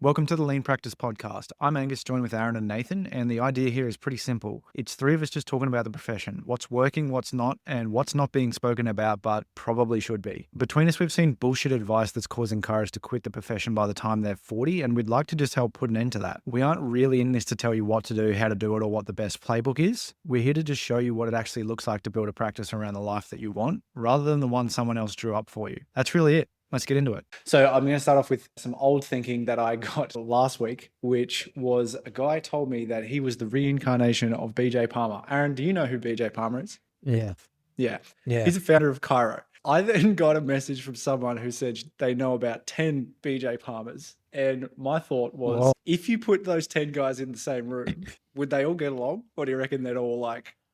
Welcome to the Lean Practice Podcast. I'm Angus, joined with Aaron and Nathan, and the idea here is pretty simple. It's three of us just talking about the profession, what's working, what's not, and what's not being spoken about but probably should be. Between us, we've seen bullshit advice that's causing courage to quit the profession by the time they're 40, and we'd like to just help put an end to that. We aren't really in this to tell you what to do, how to do it, or what the best playbook is. We're here to just show you what it actually looks like to build a practice around the life that you want, rather than the one someone else drew up for you. That's really it. Let's get into it. So I'm going to start off with some old thinking that I got last week, which was a guy told me that he was the reincarnation of BJ Palmer. Aaron, do you know who BJ Palmer is? Yeah. Yeah. He's the founder of Cairo. I then got a message from someone who said they know about 10 BJ Palmers. And my thought was, if you put those 10 guys in the same room, would they all get along? Or do you reckon they'd all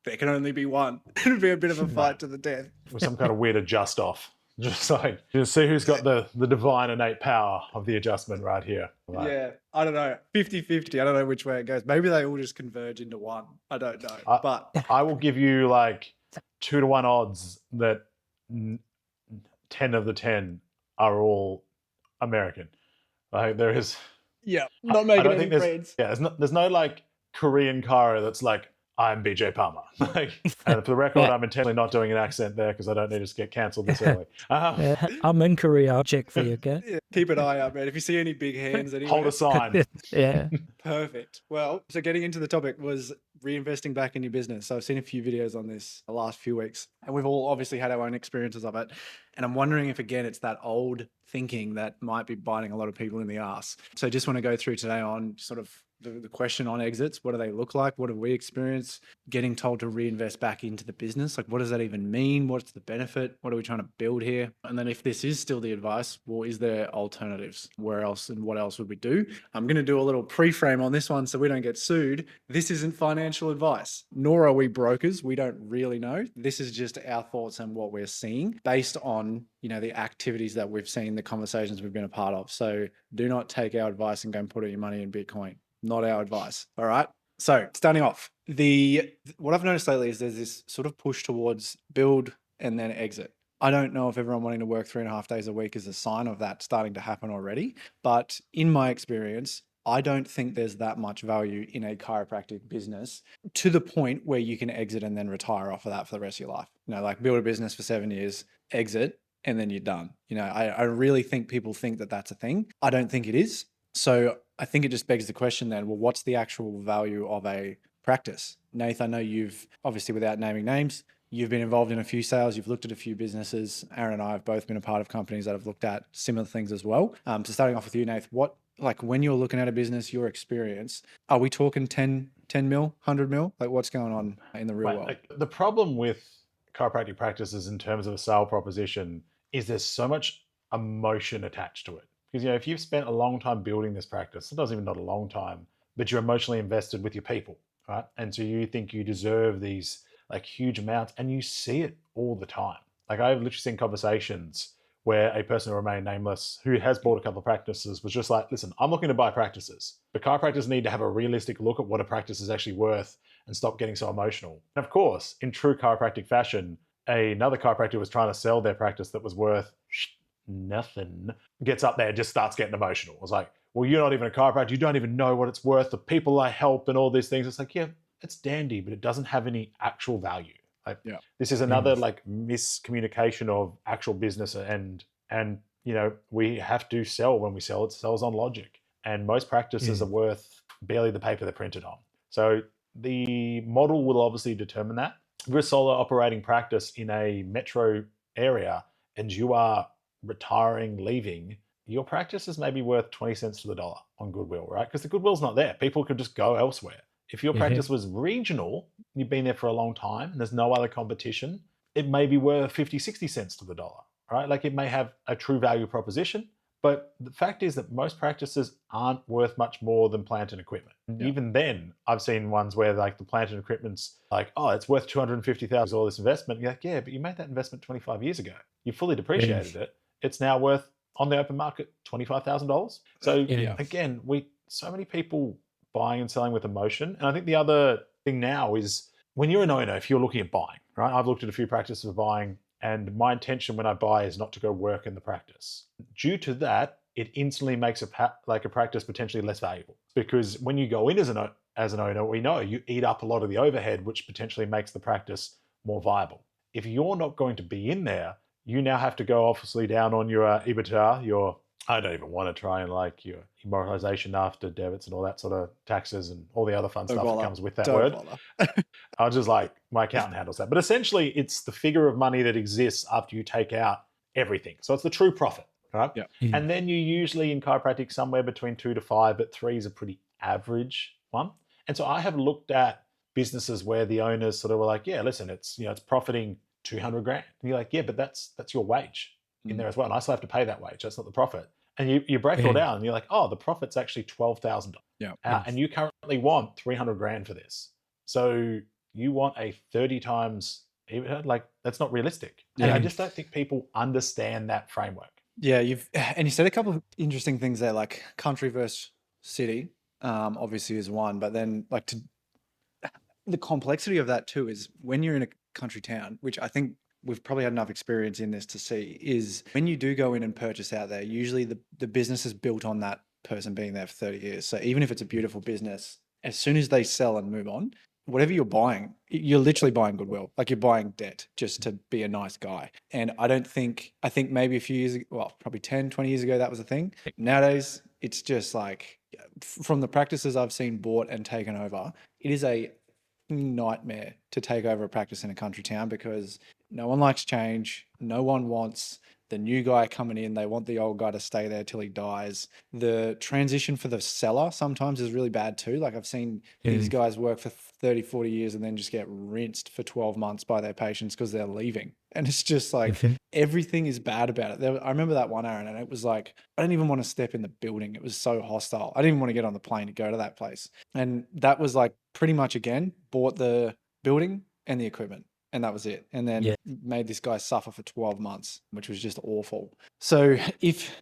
there can only be one? It'd be a bit of a fight to the death. With some kind of weird adjust off. Just like, just see who's got the divine innate power of the adjustment right here. Right. Yeah, I don't know. 50-50. I don't know which way it goes. Maybe they all just converge into one. I don't know. But I will give you like 2-to-1 odds that 10 of the 10 are all American. Like there is. Yeah, not making any friends. Yeah, there's no like Korean Kara that's like, I'm BJ Palmer. And for the record, I'm intentionally not doing an accent there because I don't need to get cancelled this early. I'm in Korea. I'll check for you, okay? Yeah, keep an eye out, man. If you see any big hands anywhere. Hold a sign. Yeah. Perfect. Well, so getting into the topic was reinvesting back in your business. So I've seen a few videos on this the last few weeks, and we've all obviously had our own experiences of it. And I'm wondering if, again, it's that old thinking that might be biting a lot of people in the ass. So I just want to go through today on sort of the question on exits. What do they look like? What have we experienced? Getting told to reinvest back into the business. Like, what does that even mean? What's the benefit? What are we trying to build here? And then if this is still the advice, well, is there alternatives? Where else and what else would we do? I'm going to do a little pre-frame on this one so we don't get sued. This isn't financial advice, nor are we brokers. We don't really know. This is just our thoughts and what we're seeing based on, the activities that we've seen, the conversations we've been a part of. So do not take our advice and go and put your money in Bitcoin. Not our advice. All right. So starting off, what I've noticed lately is there's this sort of push towards build and then exit. I don't know if everyone wanting to work 3.5 days a week is a sign of that starting to happen already. But in my experience, I don't think there's that much value in a chiropractic business to the point where you can exit and then retire off of that for the rest of your life. Like build a business for 7 years, exit, and then you're done. I really think people think that that's a thing. I don't think it is. So I think it just begs the question then, well, what's the actual value of a practice? Nath, I know you've, obviously without naming names, you've been involved in a few sales, you've looked at a few businesses. Aaron and I have both been a part of companies that have looked at similar things as well. So starting off with you, Nath, when you're looking at a business, your experience, are we talking 10 mil, 100 mil? Like what's going on in the real world? The problem with chiropractic practices in terms of a sale proposition is there's so much emotion attached to it. Because, if you've spent a long time building this practice, sometimes even not a long time, but you're emotionally invested with your people, right? And so you think you deserve these like huge amounts and you see it all the time. Like I've literally seen conversations where a person who remained nameless who has bought a couple of practices was just like, listen, I'm looking to buy practices, but chiropractors need to have a realistic look at what a practice is actually worth and stop getting so emotional. And of course, in true chiropractic fashion, another chiropractor was trying to sell their practice that was worth nothing, gets up there and just starts getting emotional. It's like, well, you're not even a chiropractor. You don't even know what it's worth. The people I help and all these things. It's like, yeah, it's dandy, but it doesn't have any actual value. This is another miscommunication of actual business and we have to sell when we sell. It sells on logic. And most practices are worth barely the paper they're printed on. So the model will obviously determine that. If you're a solo operating practice in a metro area and you are retiring, leaving, your practice is maybe worth 20 cents to the dollar on goodwill, right? Because the goodwill's not there. People could just go elsewhere. If your practice was regional, you've been there for a long time, and there's no other competition, it may be worth 50, 60 cents to the dollar, right? Like it may have a true value proposition, but the fact is that most practices aren't worth much more than plant and equipment. And even then, I've seen ones where like the plant and equipment's like, oh, it's worth $250,000 all this investment. You're like, yeah, but you made that investment 25 years ago. You fully depreciated it. It's now worth on the open market $25,000. So again, so many people buying and selling with emotion. And I think the other thing now is when you're an owner, if you're looking at buying, right? I've looked at a few practices of buying, and my intention when I buy is not to go work in the practice. Due to that, it instantly makes a practice potentially less valuable. Because when you go in as an owner, we know you eat up a lot of the overhead, which potentially makes the practice more viable. If you're not going to be in there, you now have to go obviously down on your EBITDA, I don't even want to try and like your immortalization after debits and all that sort of taxes and all the other fun stuff that comes with that word. I was just like, my accountant handles that. But essentially, it's the figure of money that exists after you take out everything. So it's the true profit, right? Yeah. And then you usually in chiropractic somewhere between 2 to 5, but 3 is a pretty average one. And so I have looked at businesses where the owners sort of were like, yeah, listen, it's profiting 200 grand. And you're like, yeah, but that's your wage in there as well. And I still have to pay that wage. That's not the profit. And you break it all down and you're like, oh, the profit's actually $12,000. Yeah. And you currently want 300 grand for this. So you want a 30 times, like that's not realistic. Yeah. And I just don't think people understand that framework. Yeah, you said a couple of interesting things there, like country versus city, obviously is one, but then like the complexity of that too is when you're in a country town, which I think we've probably had enough experience in this to see, is when you do go in and purchase out there, usually the business is built on that person being there for 30 years. So even if it's a beautiful business, as soon as they sell and move on, whatever you're buying, you're literally buying goodwill. Like you're buying debt just to be a nice guy. And I think maybe a few years ago, well, probably 10, 20 years ago, that was a thing. Nowadays, it's just like, from the practices I've seen bought and taken over, it is a nightmare to take over a practice in a country town because no one likes change. No one wants the new guy coming in. They want the old guy to stay there till he dies. The transition for the seller sometimes is really bad too. Like I've seen these guys work for 30, 40 years and then just get rinsed for 12 months by their patients because they're leaving. And it's just like everything is bad about it. I remember that one, Aaron, and it was like, I didn't even want to step in the building. It was so hostile. I didn't even want to get on the plane to go to that place. And that was like pretty much, again, bought the building and the equipment. And that was it. And then made this guy suffer for 12 months, which was just awful. So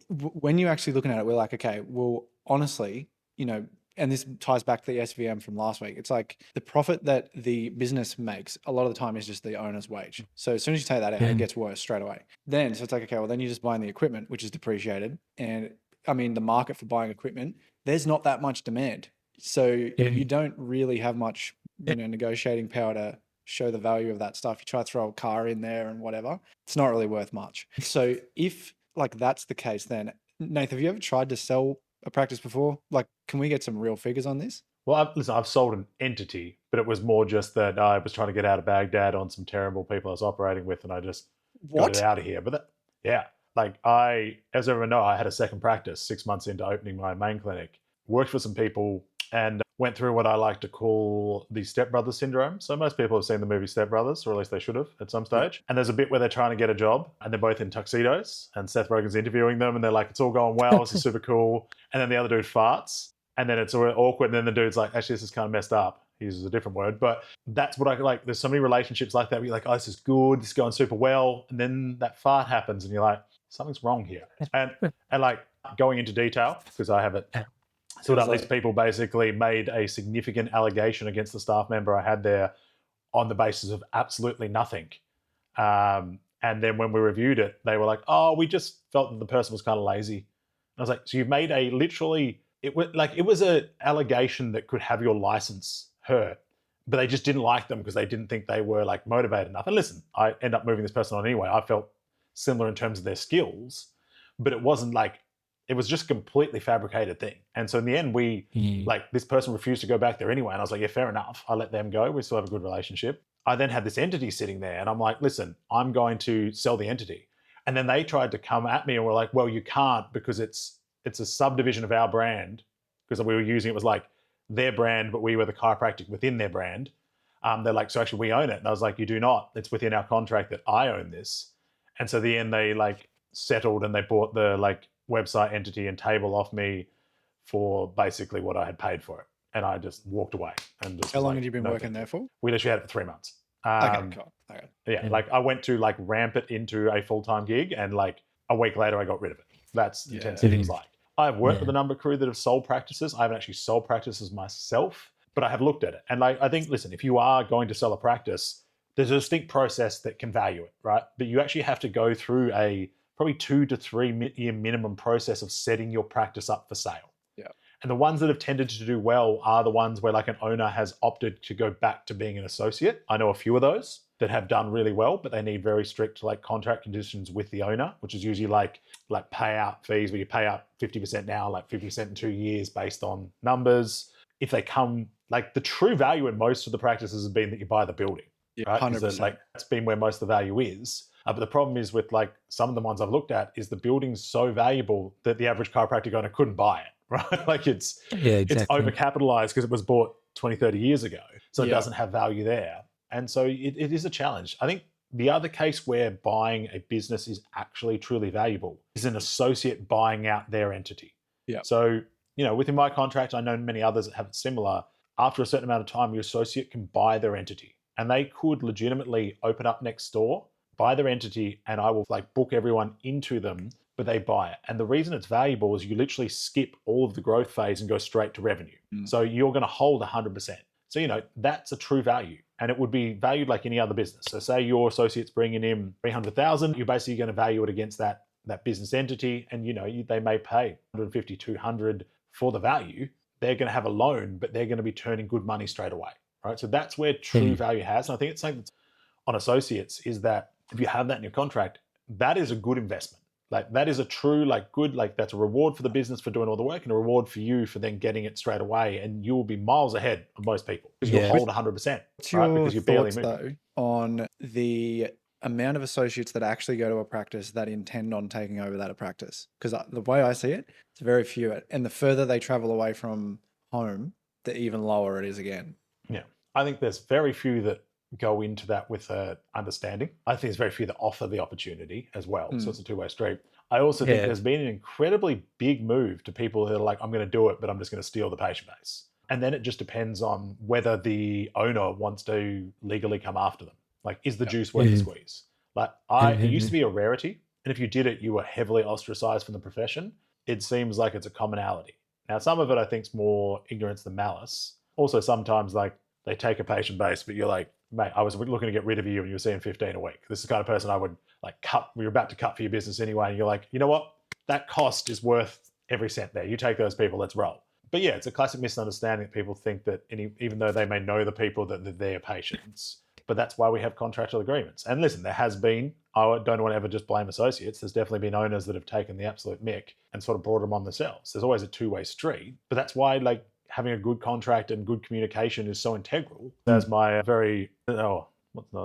when you're actually looking at it, we're like, okay, well, honestly, and this ties back to the SVM from last week. It's like the profit that the business makes a lot of the time is just the owner's wage. So as soon as you take that out, it gets worse straight away. So it's like, okay, well, then you're just buying the equipment, which is depreciated. And I mean, the market for buying equipment, there's not that much demand. So you don't really have much, negotiating power to show the value of that stuff. You try to throw a car in there and whatever, it's not really worth much. So if like that's the case, then Nath, have you ever tried to sell a practice before? Like, can we get some real figures on this? Well, I've sold an entity, but it was more just that I was trying to get out of Baghdad on some terrible people I was operating with, and I just got it out of here. But as everyone know, I had a second practice 6 months into opening my main clinic, worked for some people, and went through what I like to call the stepbrother syndrome. So most people have seen the movie Step Brothers, or at least they should have at some stage. And there's a bit where they're trying to get a job and they're both in tuxedos and Seth Rogen's interviewing them and they're like, it's all going well, this is super cool. And then the other dude farts and then it's all awkward. And then the dude's like, actually, this is kind of messed up. He uses a different word, but that's what I like. There's so many relationships like that where you're like, oh, this is good, this is going super well. And then that fart happens and you're like, something's wrong here. And like going into detail, because I have it sort of, these people basically made a significant allegation against the staff member I had there on the basis of absolutely nothing. And then when we reviewed it, they were like, oh, we just felt that the person was kind of lazy. And I was like, so you've made it was an allegation that could have your license hurt, but they just didn't like them because they didn't think they were like motivated enough. And listen, I end up moving this person on anyway. I felt similar in terms of their skills, but it wasn't like, it was just a completely fabricated thing. And so in the end, this person refused to go back there anyway. And I was like, yeah, fair enough. I let them go. We still have a good relationship. I then had this entity sitting there and I'm like, listen, I'm going to sell the entity. And then they tried to come at me and were like, well, you can't because it's a subdivision of our brand because we were using, it was like their brand, but we were the chiropractic within their brand. They're like, so actually we own it. And I was like, you do not. It's within our contract that I own this. And so in the end, they like settled and they bought the like website entity and table off me for basically what I had paid for it. And I just walked away. And just How long had you been working there for? We literally had it for 3 months. Okay, cool. Okay. Yeah, like I went to like ramp it into a full-time gig and like a week later I got rid of it. That's the intensity it was like. I've worked with a number of crew that have sold practices. I haven't actually sold practices myself, but I have looked at it. And like, I think, listen, if you are going to sell a practice, there's a distinct process that can value it, right? But you actually have to go through a probably 2 to 3 year minimum process of setting your practice up for sale. Yeah. And the ones that have tended to do well are the ones where like an owner has opted to go back to being an associate. I know a few of those that have done really well, but they need very strict like contract conditions with the owner, which is usually like payout fees where you pay out 50% now, like 50% in 2 years based on numbers. If they come, like the true value in most of the practices has been that you buy the building, Yeah, right? 100%. Like that's been where most of the value is. But the problem is with like some of the ones I've looked at is the building's so valuable that the average chiropractic owner couldn't buy it, right? Like it's overcapitalized because it was bought 20, 30 years ago. So it doesn't have value there. And so it is a challenge. I think the other case where buying a business is actually truly valuable is an associate buying out their entity. Yeah. So, within my contract, I know many others that have it similar. After a certain amount of time, your associate can buy their entity and they could legitimately open up next door, buy their entity, and I will like book everyone into them, but they buy it. And the reason it's valuable is you literally skip all of the growth phase and go straight to revenue. So you're going to hold 100%. So, that's a true value and it would be valued like any other business. So say your associate's bringing in 300,000, you're basically going to value it against that business entity. And, they may pay 150, 200 for the value. They're going to have a loan, but they're going to be turning good money straight away, right? So that's where true value has. And I think it's something that's on associates is that if you have that in your contract, that is a good investment. Like that is a true, like good, like that's a reward for the business for doing all the work and a reward for you for then getting it straight away. And you will be miles ahead of most people because you'll hold 100%. What's right? your Because you're barely thoughts, moving. though, on the amount of associates that actually go to a practice that intend on taking over that practice? Because the way I see it, it's very few. And the further they travel away from home, the even lower it is again. Yeah. I think there's very few that go into that with understanding. I think there's very few that offer the opportunity as well. So it's a two-way street. I also think there's been an incredibly big move to people that are like, I'm going to do it, but I'm just going to steal the patient base. And then it just depends on whether the owner wants to legally come after them. Like, is the juice worth the squeeze? Like, it used to be a rarity. And if you did it, you were heavily ostracized from the profession. It seems like it's a commonality. Now, some of it I think is more ignorance than malice. Also, sometimes like they take a patient base, but you're like, mate, I was looking to get rid of you and you were seeing 15 a week. This is the kind of person I would like cut. We were about to cut for your business anyway. And you're like, you know what? That cost is worth every cent there. You take those people, let's roll. But yeah, it's a classic misunderstanding that people think that even though they may know the people, that they're their patients. But that's why we have contractual agreements. And listen, there has been, I don't want to ever just blame associates. There's definitely been owners that have taken the absolute mick and sort of brought them on themselves. There's always a two-way street. But that's why like having a good contract and good communication is so integral. As my very,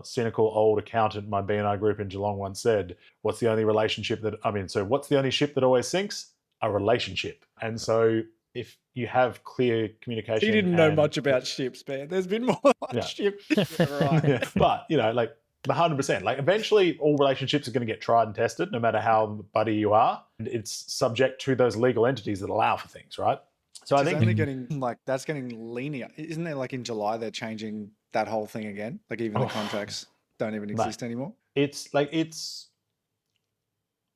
cynical old accountant, my B&I group in Geelong once said, what's the only ship that always sinks? A relationship. And so if you have clear communication. He didn't know much about ships, man. There's been more than one ship. Right. Yeah. But, like 100%, like eventually all relationships are going to get tried and tested no matter how buddy you are. And it's subject to those legal entities that allow for things, right? So I think only that's getting linear. Isn't there like in July they're changing that whole thing again? Like even the contracts don't even exist anymore.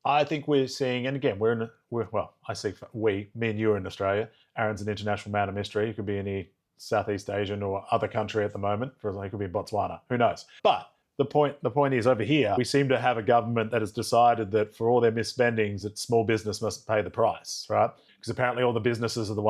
I think we're seeing, and again, me and you are in Australia. Aaron's an international man of mystery. He could be any Southeast Asian or other country at the moment. For example, he could be in Botswana. Who knows? But the point is over here, we seem to have a government that has decided that for all their misspendings, that small business must pay the price, right? Because apparently all the small businesses are the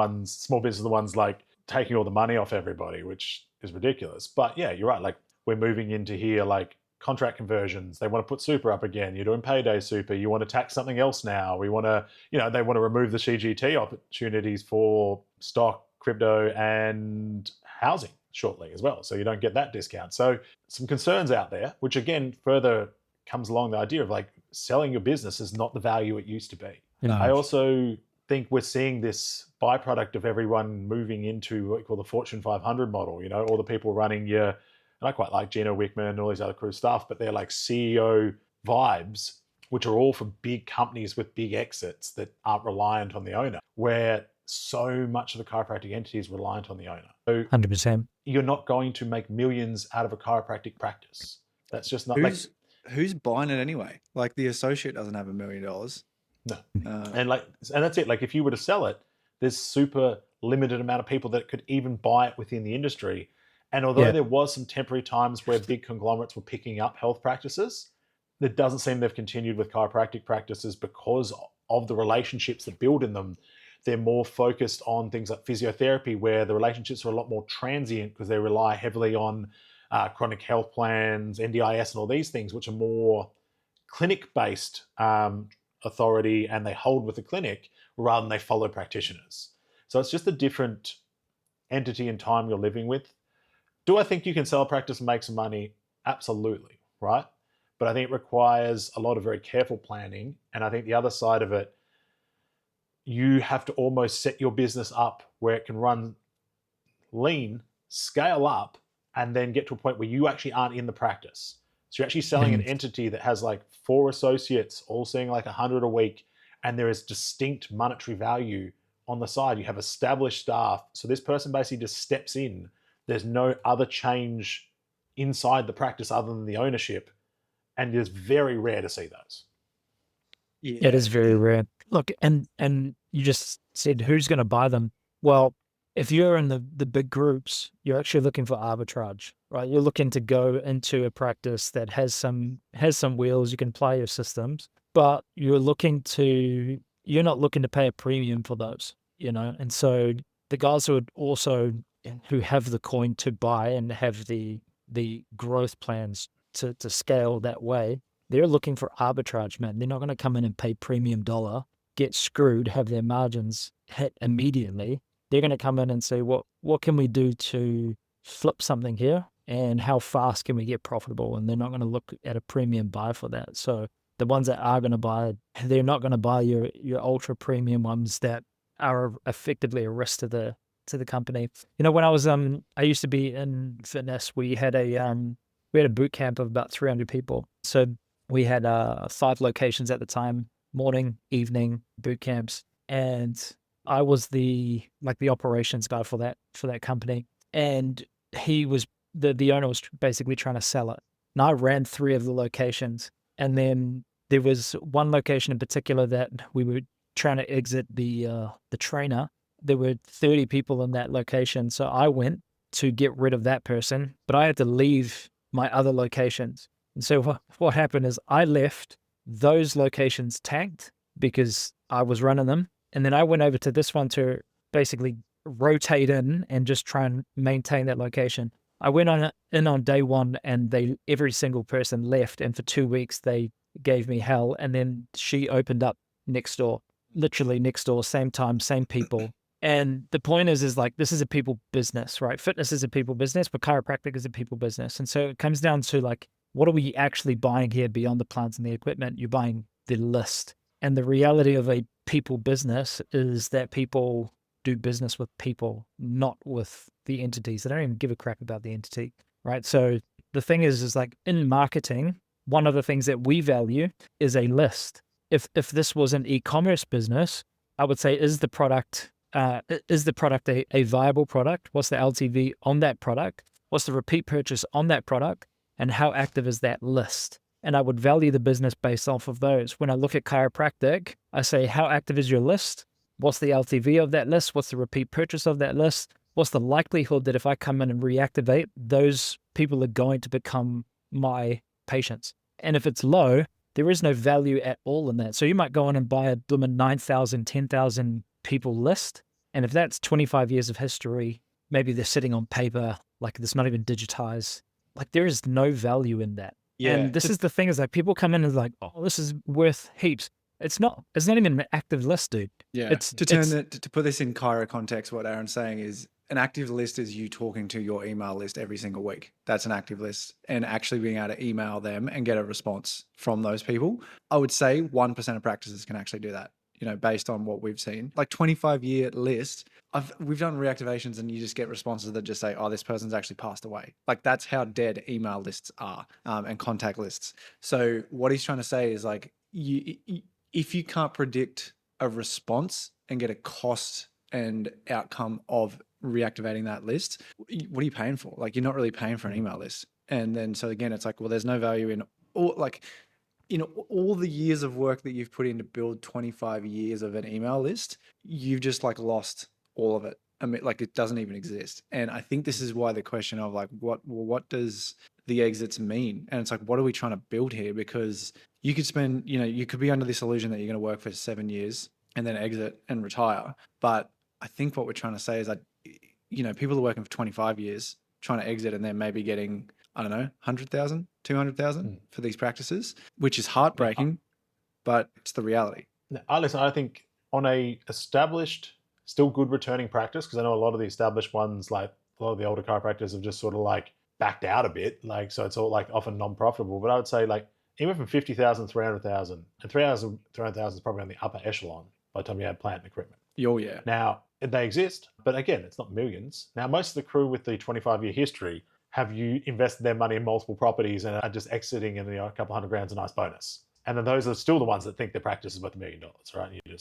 ones like taking all the money off everybody, which is ridiculous. But yeah, you're right. Like we're moving into here, like contract conversions. They want to put super up again. You're doing payday super. You want to tax something else now. We want to, they want to remove the CGT opportunities for stock, crypto, and housing shortly as well. So you don't get that discount. So some concerns out there, which again, further comes along the idea of like selling your business is not the value it used to be. No. I also think we're seeing this byproduct of everyone moving into what we call the Fortune 500 model, all the people running and I quite like Gino Wickman and all these other cool stuff, but they're like CEO vibes, which are all from big companies with big exits that aren't reliant on the owner, where so much of the chiropractic entity is reliant on the owner. So 100%. You're not going to make millions out of a chiropractic practice. That's just not who's buying it anyway? Like the associate doesn't have $1 million. No. And that's it. Like if you were to sell it, there's super limited amount of people that could even buy it within the industry. And although there was some temporary times where big conglomerates were picking up health practices, it doesn't seem they've continued with chiropractic practices because of the relationships that build in them. They're more focused on things like physiotherapy, where the relationships are a lot more transient because they rely heavily on chronic health plans, NDIS, and all these things, which are more clinic-based authority, and they hold with the clinic rather than they follow practitioners. So it's just a different entity and time you're living with. Do I think you can sell a practice and make some money? Absolutely, right? But I think it requires a lot of very careful planning. And I think the other side of it, you have to almost set your business up where it can run lean, scale up, and then get to a point where you actually aren't in the practice. So you're actually selling an entity that has like 4 associates, all seeing like 100 a week, and there is distinct monetary value on the side. You have established staff. So this person basically just steps in. There's no other change inside the practice other than the ownership. And it's very rare to see those. It is very rare. Look, and you just said who's going to buy them? Well, if you're in the big groups, you're actually looking for arbitrage, right? You're looking to go into a practice that has some wheels. You can play your systems, but you're not looking to pay a premium for those, And so the guys who have the coin to buy and have the growth plans to scale that way, they're looking for arbitrage, man. They're not going to come in and pay premium dollar, get screwed, have their margins hit immediately. They're going to come in and say, what can we do to flip something here? And how fast can we get profitable? And they're not going to look at a premium buy for that. So the ones that are going to buy, they're not going to buy your ultra premium ones that are effectively a risk to the company. When I used to be in fitness, we had a boot camp of about 300 people. So we had 5 locations at the time, morning, evening boot camps, and I was the operations guy for that company, and he was the owner was basically trying to sell it. And I ran 3 of the locations, and then there was one location in particular that we were trying to exit the trainer. There were 30 people in that location, so I went to get rid of that person, but I had to leave my other locations. And so what happened is I left those locations tanked because I was running them. And then I went over to this one to basically rotate in and just try and maintain that location. I went in on day 1, and every single person left. And for 2 weeks, they gave me hell. And then she opened up next door, literally next door, same time, same people. And the point is like, this is a people business, right? Fitness is a people business, but chiropractic is a people business. And so it comes down to like, what are we actually buying here beyond the plants and the equipment? You're buying the list. And the reality of a people business is that people do business with people, not with the entities. They don't even give a crap about the entity, right? So the thing is like in marketing, one of the things that we value is a list. If this was an e-commerce business, I would say, is the product a viable product? What's the LTV on that product? What's the repeat purchase on that product? And how active is that list? And I would value the business based off of those. When I look at chiropractic, I say, how active is your list? What's the LTV of that list? What's the repeat purchase of that list? What's the likelihood that if I come in and reactivate, those people are going to become my patients? And if it's low, there is no value at all in that. So you might go in and buy a blooming 9,000, 10,000 people list. And if that's 25 years of history, maybe they're sitting on paper, like it's not even digitized. Like there is no value in that. Yeah. And this is the thing is like people come in and like, oh, this is worth heaps. It's not even an active list, dude. Yeah. To put this in chiro context, what Aaron's saying is an active list is you talking to your email list every single week. That's an active list, and actually being able to email them and get a response from those people. I would say 1% of practices can actually do that, based on what we've seen. Like 25-year list, we've done reactivations and you just get responses that just say, oh, this person's actually passed away. Like that's how dead email lists are, and contact lists. So what he's trying to say is like, if you can't predict a response and get a cost and outcome of reactivating that list, what are you paying for? Like you're not really paying for an email list. And then, so again, it's like, well, there's no value in all the years of work that you've put in to build 25 years of an email list. You've just like lost all of it. I mean, like it doesn't even exist. And I think this is why the question of like, what does the exits mean. And it's like, what are we trying to build here? Because you could spend, you could be under this illusion that you're going to work for 7 years and then exit and retire. But I think what we're trying to say is that, people are working for 25 years trying to exit and then maybe getting, I don't know, 100,000, 200,000 for these practices, which is heartbreaking, but it's the reality. Listen, I think on a established, still good returning practice, because I know a lot of the established ones, like a lot of the older chiropractors have just sort of like backed out a bit. Like, so it's all like often non-profitable, but I would say like anywhere from 50,000, 300,000, and 300,000 is probably on the upper echelon by the time you add plant and equipment. Oh yeah. Now, they exist, but again, it's not millions. Now, most of the crew with the 25-year history have you invested their money in multiple properties and are just exiting and a couple $100,000's a nice bonus. And then those are still the ones that think their practice is worth $1 million, right? You're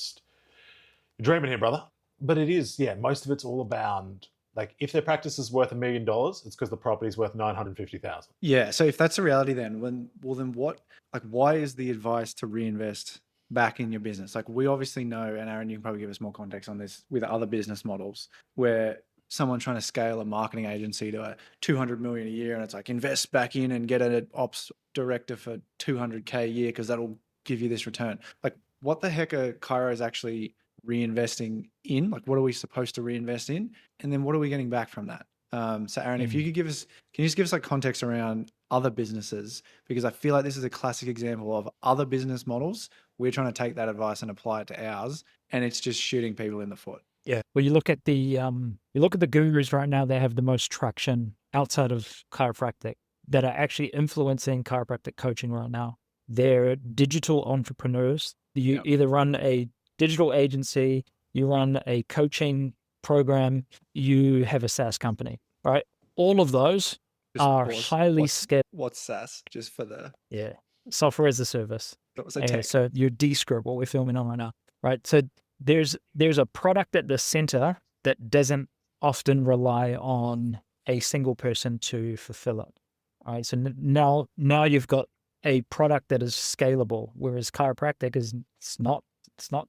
dreaming here, brother. But it is, most of it's all about, like, if their practice is worth $1 million, it's because the property is worth 950,000. Yeah. So if that's the reality, then then what? Like, why is the advice to reinvest back in your business? Like, we obviously know, and Aaron, you can probably give us more context on this with other business models where someone trying to scale a marketing agency to a 200 million a year, and it's like, invest back in and get an ops director for 200K a year because that'll give you this return. Like, what the heck are chiros actually reinvesting in? Like, what are we supposed to reinvest in? And then what are we getting back from that? So Aaron, if you could can you just give us like context around other businesses? Because I feel like this is a classic example of other business models. We're trying to take that advice and apply it to ours, and it's just shooting people in the foot. Yeah. Well, you look at the gurus right now, they have the most traction outside of chiropractic that are actually influencing chiropractic coaching right now. They're digital entrepreneurs. You either run a digital agency, you run a coaching program, you have a SaaS company, right? All of those are highly scaled. What's SaaS? Just for the software as a service. Okay, so your Descript, what we're filming on right now, right? So there's a product at the center that doesn't often rely on a single person to fulfill it. All right. So now you've got a product that is scalable, whereas chiropractic it's not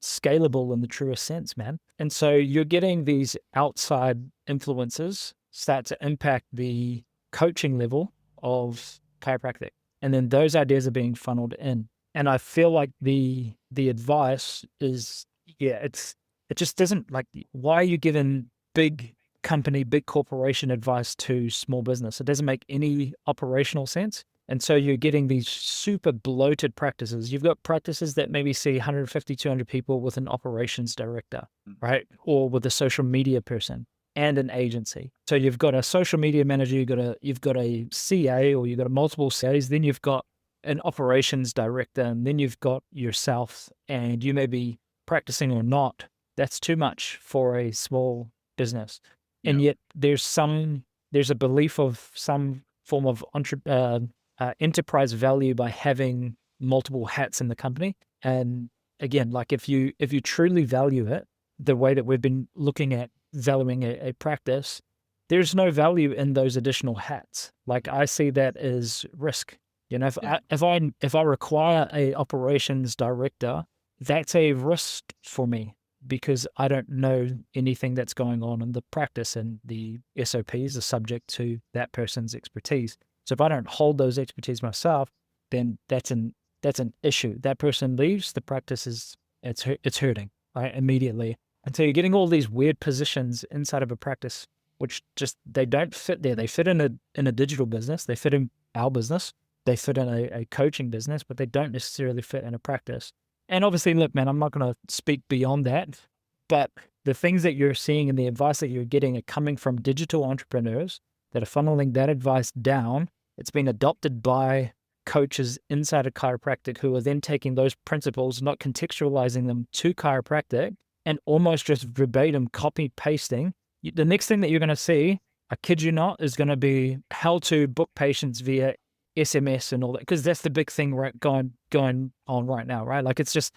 scalable in the truest sense, man. And so you're getting these outside influences start to impact the coaching level of chiropractic. And then those ideas are being funneled in. And I feel like the advice is, it just doesn't, like, why are you giving big company, big corporation advice to small business? It doesn't make any operational sense. And so you're getting these super bloated practices. You've got practices that maybe see 150, 200 people with an operations director, right? Or with a social media person and an agency. So you've got a social media manager, you've got a CA, or you've got multiple CAs, then you've got an operations director, and then you've got yourself, and you may be practicing or not. That's too much for a small business. And yet there's a belief of some form of enterprise value by having multiple hats in the company. And again, like, if you truly value it the way that we've been looking at valuing a practice, there's no value in those additional hats. Like, I see that as risk. If I require a operations director, that's a risk for me, because I don't know anything that's going on in the practice, and the SOPs are subject to that person's expertise. So if I don't hold those expertise myself, then that's an issue. That person leaves, the practice it's hurting, right, immediately. And so you're getting all these weird positions inside of a practice, which just, they don't fit there. They fit in a digital business, they fit in our business, they fit in a coaching business, but they don't necessarily fit in a practice. And obviously, look, man, I'm not going to speak beyond that, but the things that you're seeing and the advice that you're getting are coming from digital entrepreneurs that are funneling that advice down. It's been adopted by coaches inside of chiropractic, who are then taking those principles, not contextualizing them to chiropractic, and almost just verbatim copy pasting. The next thing that you're going to see, I kid you not, is going to be how to book patients via SMS and all that, because that's the big thing going on right now, right? Like, it's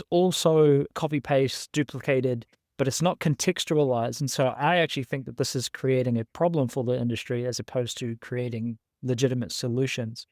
also copy paste, duplicated, but it's not contextualized. And so I actually think that this is creating a problem for the industry as opposed to creating legitimate solutions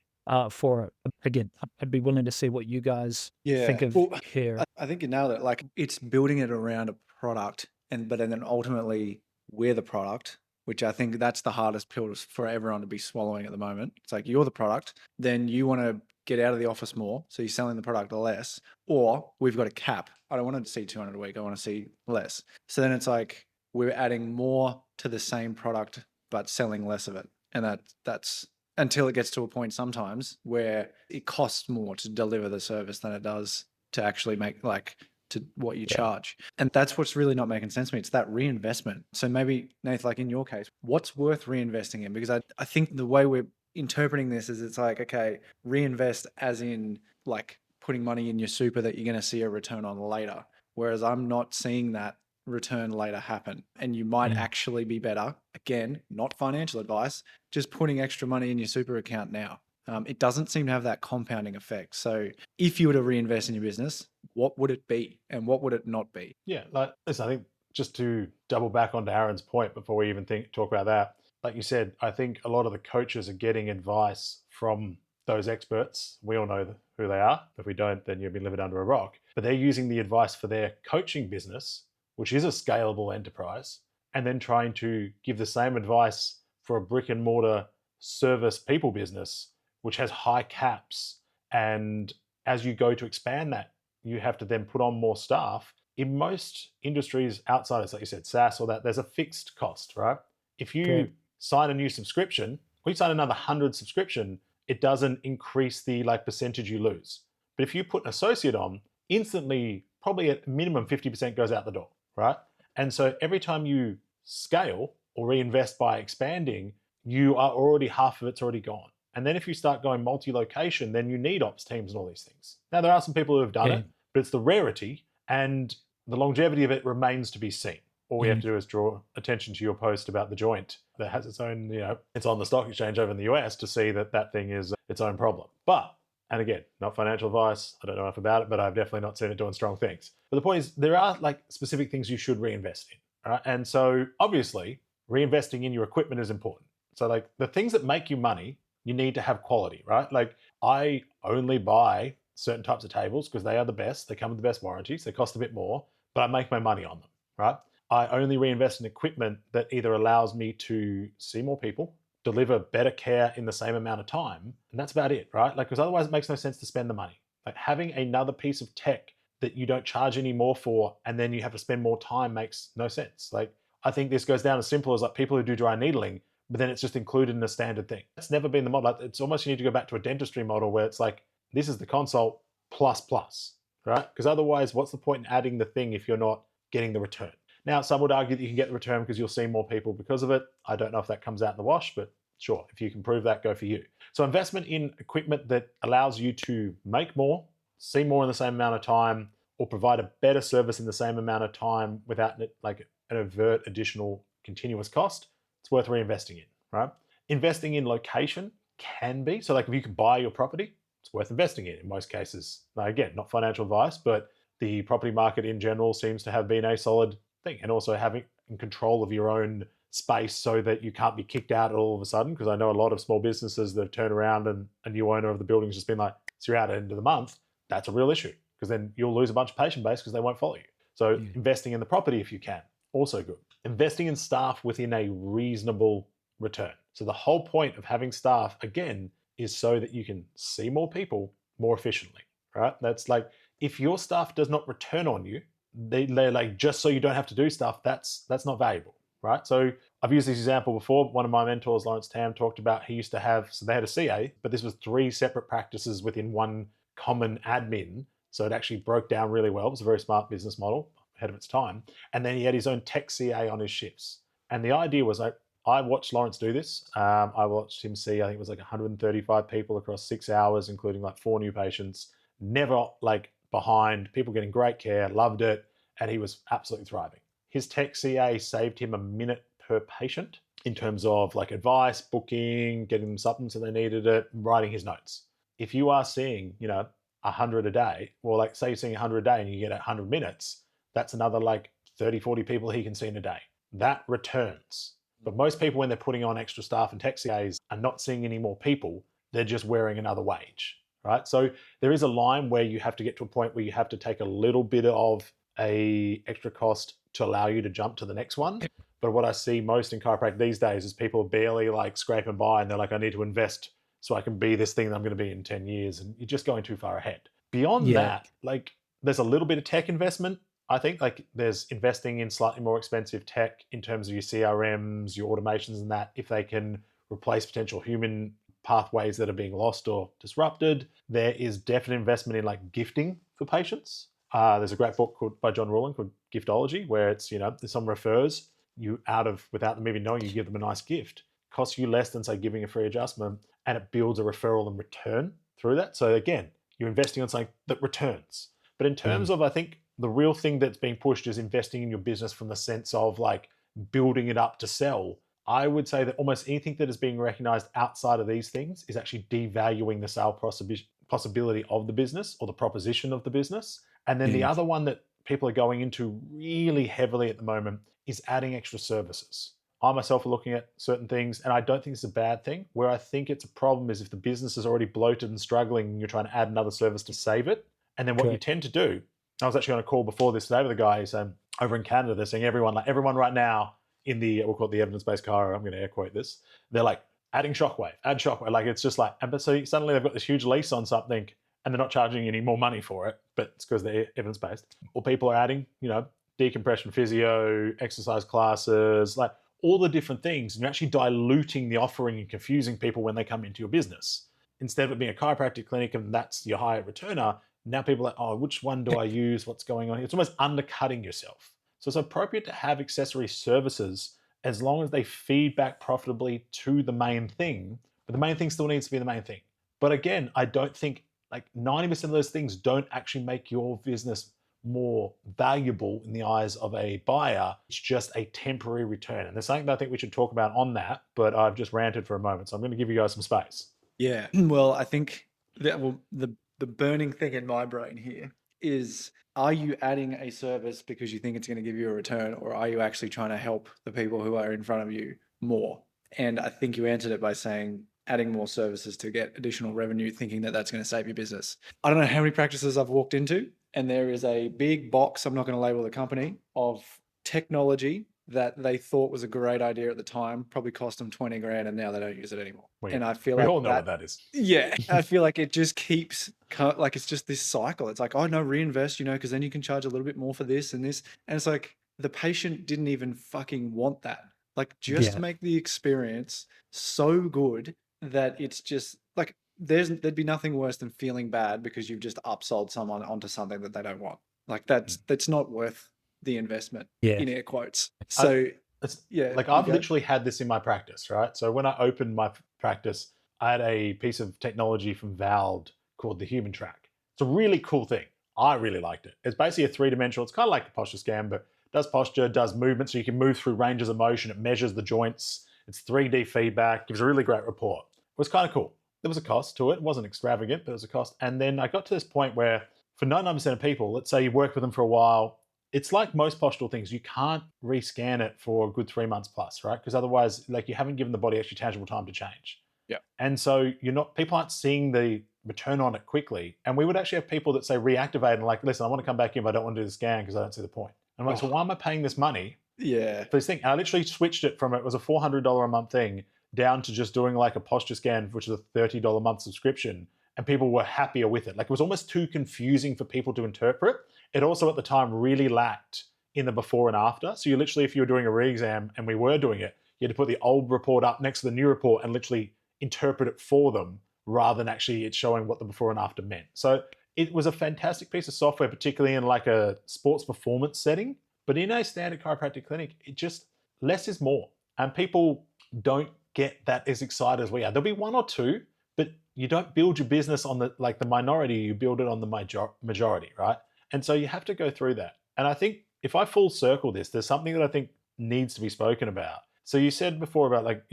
for it. Again, I'd be willing to see what you guys think of here. I think you nailed it. Like, it's building it around a product, but then ultimately we're the product. which I think that's the hardest pill for everyone to be swallowing at the moment. It's like, you're the product, then you want to get out of the office more, so you're selling the product less, or we've got a cap. I don't want to see 200 a week, I want to see less. So then it's like we're adding more to the same product but selling less of it. And that's until it gets to a point sometimes where it costs more to deliver the service than it does to actually make, like, to what you charge. And that's what's really not making sense to me. It's that reinvestment. So maybe, Nath, like in your case, what's worth reinvesting in? Because I think the way we're interpreting this is, it's like, okay, reinvest as in like putting money in your super that you're going to see a return on later. Whereas I'm not seeing that return later happen. And you might actually be better, again, not financial advice, just putting extra money in your super account now. It doesn't seem to have that compounding effect. So if you were to reinvest in your business, what would it be and what would it not be? Yeah, like listen, I think just to double back onto Aaron's point before we even talk about that, like you said, I think a lot of the coaches are getting advice from those experts. We all know who they are. If we don't, then you'll be living under a rock. But they're using the advice for their coaching business, which is a scalable enterprise, and then trying to give the same advice for a brick and mortar service people business, which has high caps. And as you go to expand that, you have to then put on more staff. In most industries outside of, like you said, SaaS or that, there's a fixed cost, right? If you sign a new subscription, we sign another 100 subscription, it doesn't increase the like percentage you lose. But if you put an associate on, instantly, probably at minimum 50% goes out the door, right? And so every time you scale or reinvest by expanding, you are already, half of it's already gone. And then if you start going multi-location, then you need ops teams and all these things. Now, there are some people who have done it, but it's the rarity, and the longevity of it remains to be seen. All we have to do is draw attention to your post about the joint that has its own, it's on the stock exchange over in the US to see that that thing is its own problem. But, and again, not financial advice, I don't know enough about it, but I've definitely not seen it doing strong things. But the point is, there are like specific things you should reinvest in, right? And so obviously, reinvesting in your equipment is important. So like the things that make you money, you need to have quality, right? Like I only buy certain types of tables because they are the best. They come with the best warranties. They cost a bit more, but I make my money on them, right? I only reinvest in equipment that either allows me to see more people, deliver better care in the same amount of time, and that's about it, right? Like, because otherwise it makes no sense to spend the money. Like having another piece of tech that you don't charge any more for and then you have to spend more time makes no sense. Like I think this goes down as simple as like people who do dry needling, but then it's just included in a standard thing. That's never been the model. Like, it's almost, you need to go back to a dentistry model where it's like, this is the consult plus, right? Because otherwise, what's the point in adding the thing if you're not getting the return? Now, some would argue that you can get the return because you'll see more people because of it. I don't know if that comes out in the wash, but sure, if you can prove that, go for you. So investment in equipment that allows you to make more, see more in the same amount of time, or provide a better service in the same amount of time without like an overt additional continuous cost, it's worth reinvesting in, right? Investing in location can be. So like if you can buy your property, it's worth investing in most cases. Now, again, not financial advice, but the property market in general seems to have been a solid thing. And also having control of your own space so that you can't be kicked out all of a sudden. Because I know a lot of small businesses that turn around and a new owner of the building's just been like, so you're out at the end of the month. That's a real issue because then you'll lose a bunch of patient base because they won't follow you. So investing in the property if you can, also good. Investing in staff within a reasonable return. So the whole point of having staff, again, is so that you can see more people more efficiently, right? That's like, if your staff does not return on you, they're like, just so you don't have to do stuff, that's not valuable, right? So I've used this example before. One of my mentors, Lawrence Tam, talked about he used to have, so they had a CA, but this was 3 separate practices within one common admin. So it actually broke down really well. It was a very smart business model, ahead of its time. And then he had his own tech CA on his shifts. And the idea was like, I watched Lawrence do this. I watched him see, I think it was like 135 people across 6 hours, including like 4 new patients, never like behind, people getting great care, loved it. And he was absolutely thriving. His tech CA saved him a minute per patient in terms of like advice, booking, getting them supplements if they needed it, writing his notes. If you are seeing, 100 a day, or like say you're seeing 100 a day and you get 100 minutes, that's another like 30, 40 people he can see in a day. That returns. But most people, when they're putting on extra staff and tech CAs, are not seeing any more people. They're just wearing another wage, right? So there is a line where you have to get to a point where you have to take a little bit of a extra cost to allow you to jump to the next one. But what I see most in chiropractic these days is people barely like scraping by and they're like, I need to invest so I can be this thing that I'm going to be in 10 years. And you're just going too far ahead. Beyond Yeah. that, like there's a little bit of tech investment. I think like there's investing in slightly more expensive tech in terms of your CRMs, your automations and that, if they can replace potential human pathways that are being lost or disrupted. There is definite investment in like gifting for patients. There's a great book by John Ruhlin called Giftology, where it's, someone refers you without them even knowing, you give them a nice gift. Costs you less than say giving a free adjustment, and it builds a referral and return through that. So again, you're investing on something that returns. But in terms of, I think the real thing that's being pushed is investing in your business from the sense of like building it up to sell. I would say that almost anything that is being recognized outside of these things is actually devaluing the sale possibility of the business or the proposition of the business. And then the other one that people are going into really heavily at the moment is adding extra services. I myself are looking at certain things, and I don't think it's a bad thing. Where I think it's a problem is if the business is already bloated and struggling and you're trying to add another service to save it. And then what you tend to do, I was actually on a call before this today with a guy who's over in Canada. They're saying everyone right now in we'll call it the evidence-based car, I'm going to air quote this. They're like add shockwave. Like it's just like, and so suddenly they've got this huge lease on something and they're not charging any more money for it, but it's because they're evidence-based. Or people are adding, decompression physio, exercise classes, like all the different things. And you're actually diluting the offering and confusing people when they come into your business. Instead of it being a chiropractic clinic and that's your higher returner, now people are like, oh, which one do I use? What's going on? It's almost undercutting yourself. So it's appropriate to have accessory services as long as they feed back profitably to the main thing. But the main thing still needs to be the main thing. But again, I don't think like 90% of those things don't actually make your business more valuable in the eyes of a buyer. It's just a temporary return. And there's something that I think we should talk about on that, but I've just ranted for a moment. So I'm going to give you guys some space. Yeah. Well, I think that the burning thing in my brain here is, are you adding a service because you think it's going to give you a return, or are you actually trying to help the people who are in front of you more? And I think you answered it by saying adding more services to get additional revenue, thinking that that's going to save your business. I don't know how many practices I've walked into, and there is a big box, I'm not going to label the company, of technology that they thought was a great idea at the time, probably cost them 20 grand, and now they don't use it anymore. And I feel we like all know what that is. Yeah, I feel like it just keeps like it's just this cycle. It's like, oh no, reinvest, because then you can charge a little bit more for this and this. And it's like the patient didn't even fucking want that. Like just make the experience so good that it's just like there'd be nothing worse than feeling bad because you've just upsold someone onto something that they don't want. Like that's not worth the investment in air quotes. So I've literally had this in my practice, right? So when I opened my practice, I had a piece of technology from Valve called the Human Track. It's a really cool thing. I really liked it. It's basically a three-dimensional, it's kind of like a posture scan, but does posture, does movement, so you can move through ranges of motion. It measures the joints. It's 3D feedback, gives a really great report. It was kind of cool. There was a cost to it. It wasn't extravagant, but it was a cost. And then I got to this point where for 99% of people, let's say you work with them for a while, it's like most postural things. You can't rescan it for a good 3 months plus, right? Because otherwise, like you haven't given the body actually tangible time to change. Yeah. And so people aren't seeing the return on it quickly. And we would actually have people that say reactivate and like, listen, I want to come back in, but I don't want to do the scan because I don't see the point. And I'm like, so why am I paying this money? Yeah. For this thing? And I literally switched it from, it was a $400 a month thing down to just doing like a posture scan, which is a $30 a month subscription. And people were happier with it. Like it was almost too confusing for people to interpret. It also at the time really lacked in the before and after. So you literally, if you were doing a re-exam and we were doing it, you had to put the old report up next to the new report and literally interpret it for them rather than actually it showing what the before and after meant. So it was a fantastic piece of software, particularly in like a sports performance setting. But in a standard chiropractic clinic, it just, less is more. And people don't get that as excited as we are. There'll be one or two, but you don't build your business on the minority, you build it on the majority, right? And so you have to go through that. And I think if I full circle this, there's something that I think needs to be spoken about. So you said before about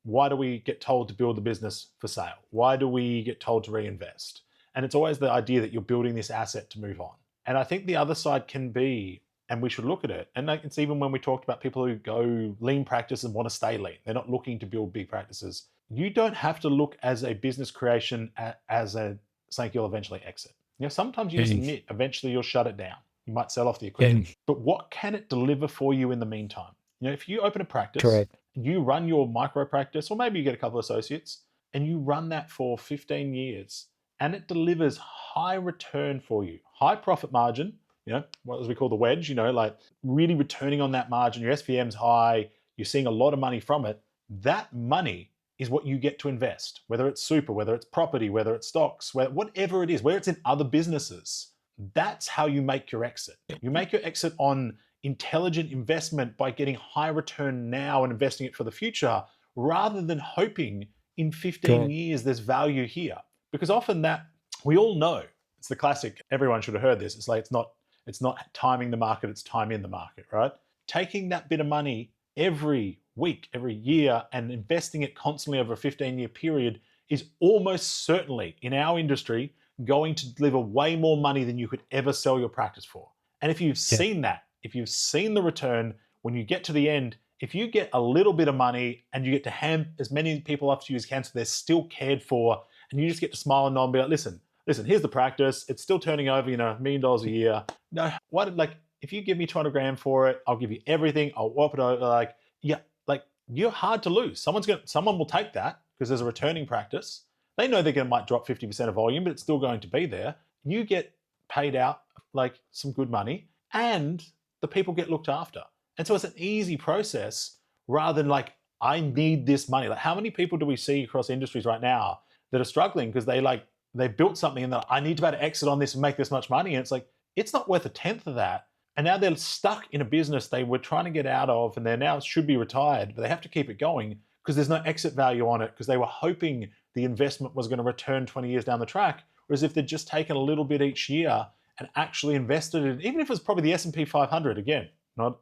why do we get told to build the business for sale? Why do we get told to reinvest? And it's always the idea that you're building this asset to move on. And I think the other side can be, and we should look at it, and it's even when we talked about people who go lean practice and want to stay lean, they're not looking to build big practices. You don't have to look as a business creation as something you'll eventually exit. Sometimes you just admit eventually you'll shut it down. You might sell off the equipment. But what can it deliver for you in the meantime? If you open a practice, Correct. you run your micro practice, or maybe you get a couple of associates, and you run that for 15 years, and it delivers high return for you, high profit margin, what as we call the wedge, like really returning on that margin, your SVM's high, you're seeing a lot of money from it. That money is what you get to invest, whether it's super, whether it's property, whether it's stocks, whatever it is, whether it's in other businesses. That's how you make your exit. You make your exit on intelligent investment by getting high return now and investing it for the future, rather than hoping in 15 years there's value here. Because often that, we all know, it's the classic, everyone should have heard this, it's like it's not timing the market, it's time in the market, right? Taking that bit of money every week, every year, and investing it constantly over a 15-year period is almost certainly, in our industry, going to deliver way more money than you could ever sell your practice for. And if you've seen that, if you've seen the return, when you get to the end, if you get a little bit of money and you get to hand as many people up to you as you can so they're still cared for, and you just get to smile and nod and be like, listen, here's the practice. It's still turning over, $1 million a year. No, if you give me 200 grand for it, I'll give you everything. I'll whop it over. You're hard to lose. Someone will take that because there's a returning practice. They know they're might drop 50% of volume, but it's still going to be there. You get paid out some good money, and the people get looked after. And so it's an easy process rather than I need this money. How many people do we see across industries right now that are struggling because they built something and they're like, I need to be able to exit on this and make this much money. And it's it's not worth a tenth of that. And now they're stuck in a business they were trying to get out of, and they now should be retired, but they have to keep it going because there's no exit value on it, because they were hoping the investment was going to return 20 years down the track. Whereas if they'd just taken a little bit each year and actually invested in, even if it was probably the S&P 500, again, not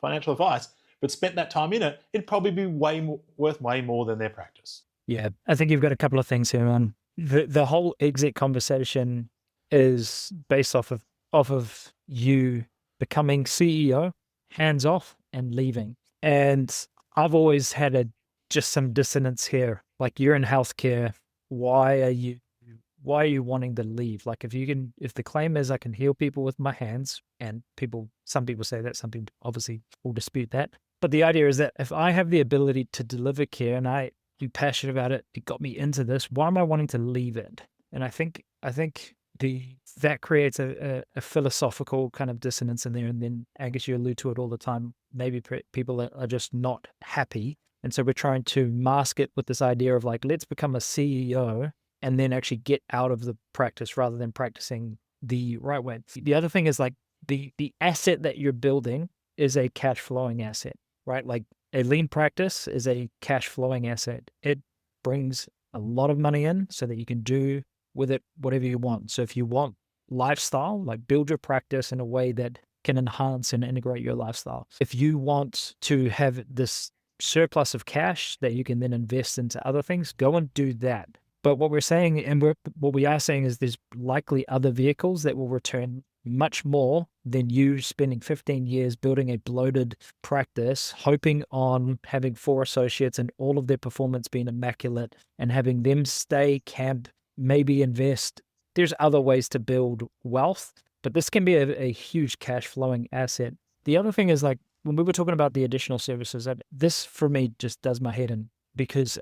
financial advice, but spent that time in it, it'd probably be worth way more than their practice. Yeah, I think you've got a couple of things here, man. The whole exit conversation is based off of you becoming CEO, hands off, and leaving. And I've always had just some dissonance here. You're in healthcare, why are you wanting to leave? If the claim is I can heal people with my hands, and some people say that, some people obviously will dispute that. But the idea is that if I have the ability to deliver care and I'm passionate about it, it got me into this, why am I wanting to leave it? And I think that creates a philosophical kind of dissonance in there. And then Angus, you allude to it all the time. Maybe people are just not happy. And so we're trying to mask it with this idea of let's become a CEO and then actually get out of the practice rather than practicing the right way. The other thing is the asset that you're building is a cash flowing asset, right? A lean practice is a cash flowing asset. It brings a lot of money in so that you can do with it whatever you want. So if you want lifestyle, build your practice in a way that can enhance and integrate your lifestyle. If you want to have this surplus of cash that you can then invest into other things, go and do that. But what we're saying, and what we are saying, is there's likely other vehicles that will return much more than you spending 15 years building a bloated practice, hoping on having 4 associates and all of their performance being immaculate and having them stay, camp, maybe invest. There's other ways to build wealth, but this can be a huge cash flowing asset. The other thing is when we were talking about the additional services, this for me just does my head in, because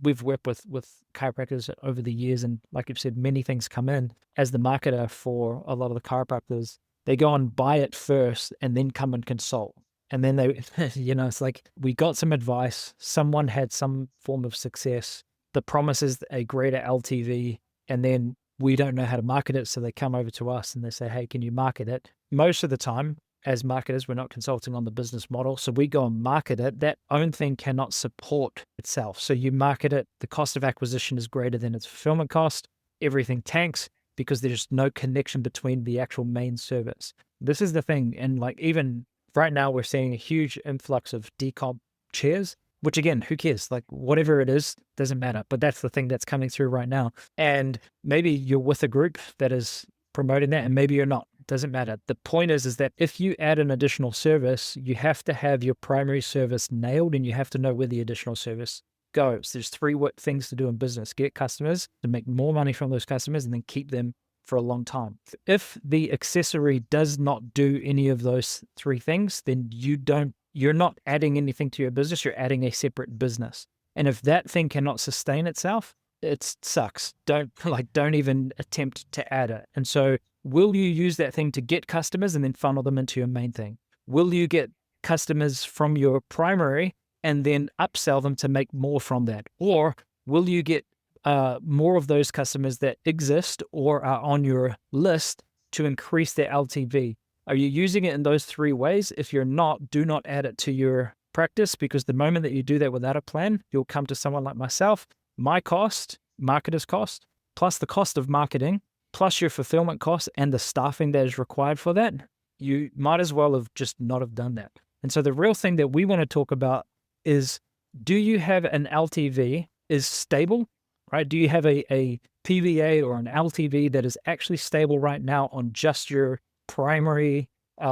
we've worked with chiropractors over the years, and like you've said, many things come in. As the marketer for a lot of the chiropractors, they go and buy it first and then come and consult. And then they, it's we got some advice, someone had some form of success, the promise is a greater LTV, and then we don't know how to market it, so they come over to us and they say, hey, can you market it? Most of the time, as marketers, we're not consulting on the business model, so we go and market it. That own thing cannot support itself. So you market it, the cost of acquisition is greater than its fulfillment cost, everything tanks because there's no connection between the actual main service. This is the thing, and even right now we're seeing a huge influx of decomp chairs, which again, who cares? Whatever it is, doesn't matter. But that's the thing that's coming through right now. And maybe you're with a group that is promoting that, and maybe you're not. Doesn't matter. The point is that if you add an additional service, you have to have your primary service nailed, and you have to know where the additional service goes. There's 3 things to do in business: get customers, to make more money from those customers, and then keep them for a long time. If the accessory does not do any of those 3 things, then you don't you're not adding anything to your business, you're adding a separate business. And if that thing cannot sustain itself, it sucks. Don't even attempt to add it. And so will you use that thing to get customers and then funnel them into your main thing? Will you get customers from your primary and then upsell them to make more from that? Or will you get more of those customers that exist or are on your list to increase their LTV? Are you using it in those three ways? If you're not, do not add it to your practice, because the moment that you do that without a plan, you'll come to someone like myself. My cost, marketer's cost, plus the cost of marketing, plus your fulfillment costs and the staffing that is required for that, you might as well have just not have done that. And so the real thing that we want to talk about is, do you have an LTV is stable, right? Do you have a PVA or an LTV that is actually stable right now on just your primary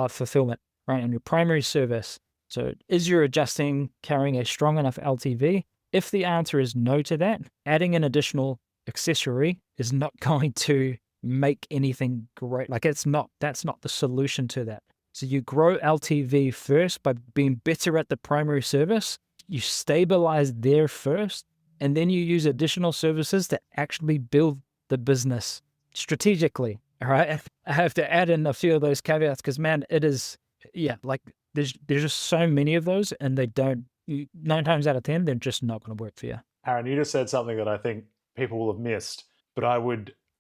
fulfillment, right? On your primary service. So is your adjusting carrying a strong enough LTV? If the answer is no to that, adding an additional accessory is not going to make anything great. Like that's not the solution to that. So you grow LTV first by being better at the primary service. You stabilize there first, and then you use additional services to actually build the business strategically. All right. I have to add in a few of those caveats because, man, it is, like there's just so many of those, and they don't, 9 times out of 10, they're just not going to work for you. Aaron, you just said something that I think people will have missed, but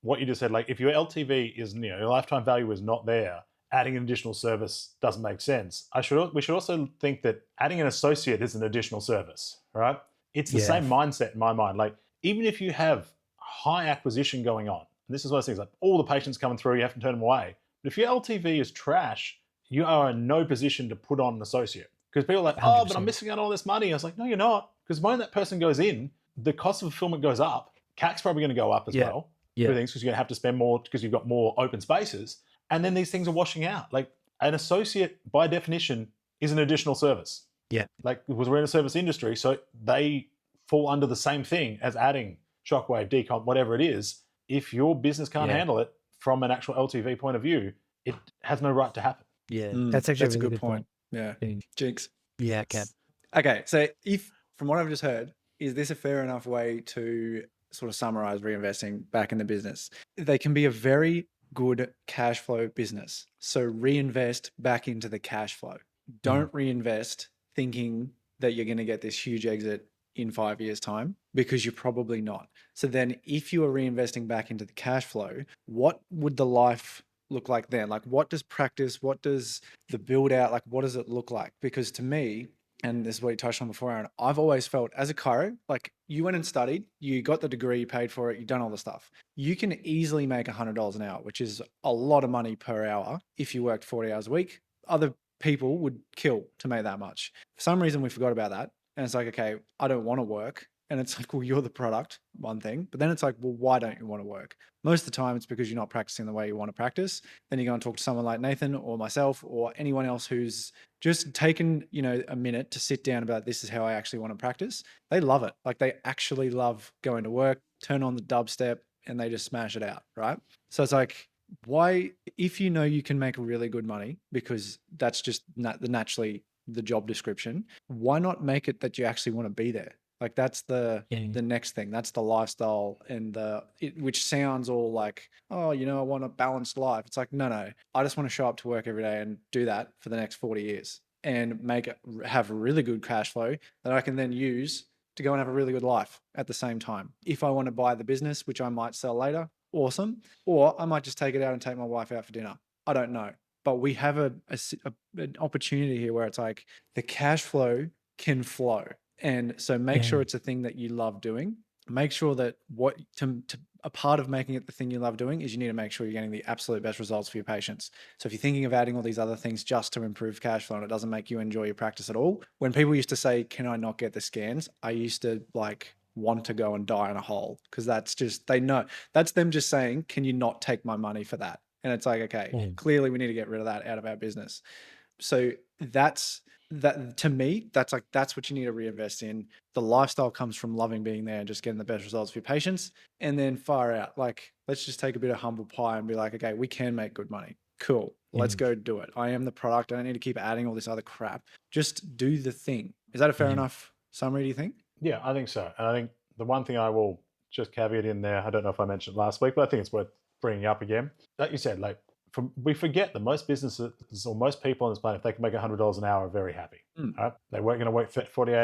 what you just said, like if your LTV is, your lifetime value is not there, adding an additional service doesn't make sense. We should also think that adding an associate is an additional service, right? It's the same mindset in my mind. Like even if you have high acquisition going on, and this is one of those things, like all the patients coming through, you have to turn them away. But if your LTV is trash, you are in no position to put on an associate. Because people are like, 100%. but I'm missing out on all this money. I was like, no, you're not. Because when that person goes in, the cost of fulfillment goes up. CAC's probably going to go up as well. Because you're going to have to spend more because you've got more open spaces. And then these things are washing out. Like an associate, by definition, is an additional service. Yeah. Like because we're in a service industry, so they fall under the same thing as adding Shockwave, Decomp, whatever it is. If your business can't handle it from an actual LTV point of view, it has no right to happen. Yeah, that's actually a really good point. Yeah. Jinx. Yeah, Ken. Okay, so if, from what I've just heard, is this a fair enough way to sort of summarize reinvesting back in the business? They can be a very good cash flow business. So reinvest back into the cash flow. Don't reinvest thinking that you're going to get this huge exit in 5 years' time, because you're probably not. So then if you are reinvesting back into the cash flow, what would the life look like then? Like what does practice, what does the build out, like what does it look like? Because to me, and this is what you touched on before, Aaron, I've always felt as a chiro, like you went and studied, you got the degree, you paid for it, you've done all the stuff. You can easily make $100 an hour, which is a lot of money per hour if you worked 40 hours a week. Other people would kill to make that much. For some reason, we forgot about that. And it's like, okay, I don't want to work. And it's like, well, you're the product, one thing. But then it's like, well, why don't you want to work? Most of the time, it's because you're not practicing the way you want to practice. Then you go and talk to someone like Nathan or myself or anyone else who's just taken, a minute to sit down about this is how I actually want to practice. They love it. Like they actually love going to work, turn on the dubstep, and they just smash it out, right? So it's like, why, if you know you can make really good money, because that's just naturally the job description, why not make it that you actually want to be there? Like that's the next thing. That's the lifestyle, and which sounds all like, oh, I want a balanced life. It's like, no. I just want to show up to work every day and do that for the next 40 years and have a really good cash flow that I can then use to go and have a really good life at the same time. If I want to buy the business, which I might sell later, awesome. Or I might just take it out and take my wife out for dinner. I don't know. But we have an opportunity here where it's like the cash flow can flow. And so make sure it's a thing that you love doing. Make sure that a part of making it the thing you love doing is you need to make sure you're getting the absolute best results for your patients. So if you're thinking of adding all these other things just to improve cash flow and it doesn't make you enjoy your practice at all, when people used to say, can I not get the scans? I used to want to go and die in a hole, because that's just, they know that's them just saying, can you not take my money for that? And it's like, okay, clearly we need to get rid of that out of our business. So that to me, that's what you need to reinvest in. The lifestyle comes from loving being there and just getting the best results for your patients. And then far out, let's just take a bit of humble pie and be like, okay, we can make good money. cool, let's Mm. go do it. I am the product. I don't need to keep adding all this other crap. Just do the thing. Is that a fair Mhm. enough summary, do you think? Yeah, I think so. And I think the one thing I will just caveat in there, I don't know if I mentioned last week, but I think it's worth bringing up again. Like you said, like we forget that most businesses or most people on this planet, if they can make $100 an hour, are very happy. Mm. Right? They're going to work 40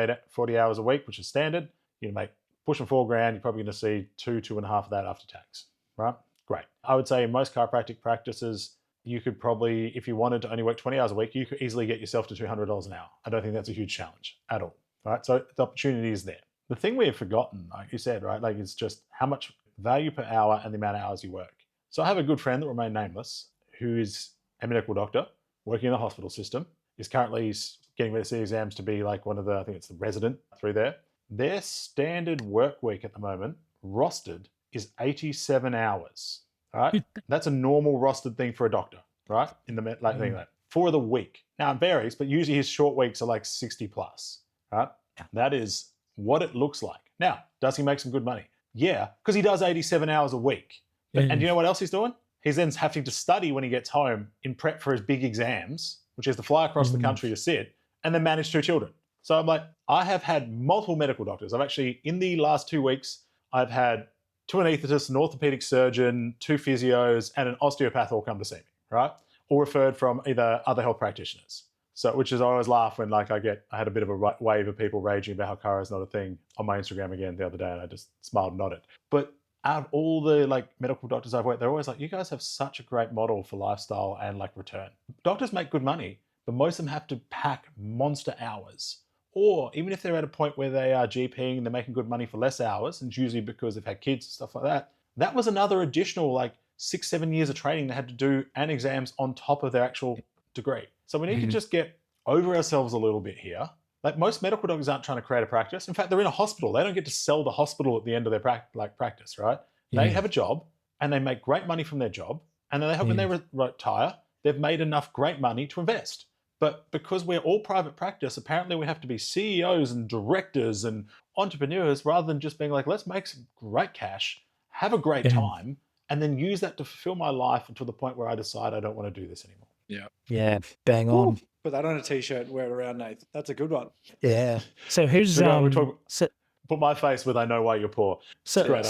hours a week, which is standard. You make pushing $4,000, you're probably going to see 2.5 of that after tax. Right? Great. I would say in most chiropractic practices, you could probably, if you wanted to only work 20 hours a week, you could easily get yourself to $200 an hour. I don't think that's a huge challenge at all. Right? So the opportunity is there. The thing we have forgotten, like you said, right, like it's just how much value per hour and the amount of hours you work. So I have a good friend that remain nameless who is a medical doctor working in the hospital system, is currently getting ready to see exams to be like one of the, I think it's the resident through there. Their standard work week at the moment, rostered, is 87 hours. All right. That's a normal rostered thing for a doctor, right? In the thing like for the week. Now it varies, but usually his short weeks are like 60 plus. Right? That is what it looks like. Now, does he make some good money? Yeah, because he does 87 hours a week. And you know what else he's doing? He's then having to study when he gets home in prep for his big exams, which is to fly across the country to sit and then manage 2 children. So I'm like, I have had multiple medical doctors. I've actually, in the last 2 weeks, I've had 2 anesthetists, an orthopedic surgeon, 2 physios, and an osteopath all come to see me, right? All referred from either other health practitioners. So, which is I always laugh when like I had a bit of a wave of people raging about how chiro is not a thing on my Instagram again the other day, and I just smiled and nodded. But out of all the like medical doctors I've worked, they're always like, you guys have such a great model for lifestyle and like return. Doctors make good money, but most of them have to pack monster hours. Or even if they're at a point where they are GPing and they're making good money for less hours, and it's usually because they've had kids and stuff like that, that was another additional like 6-7 years of training they had to do and exams on top of their actual degree. So we need to just get over ourselves a little bit here. Like most medical doctors aren't trying to create a practice. In fact, they're in a hospital. They don't get to sell the hospital at the end of their practice, right? They have a job and they make great money from their job. And then they hope when they retire, they've made enough great money to invest. But because we're all private practice, apparently we have to be CEOs and directors and entrepreneurs rather than just being like, let's make some great cash, have a great time, and then use that to fulfill my life until the point where I decide I don't want to do this anymore. Yeah. Yeah, bang on. Ooh, put that on a t-shirt and wear it around, Nate. That's a good one. Yeah. So who's put my face with I know why you're poor. So who's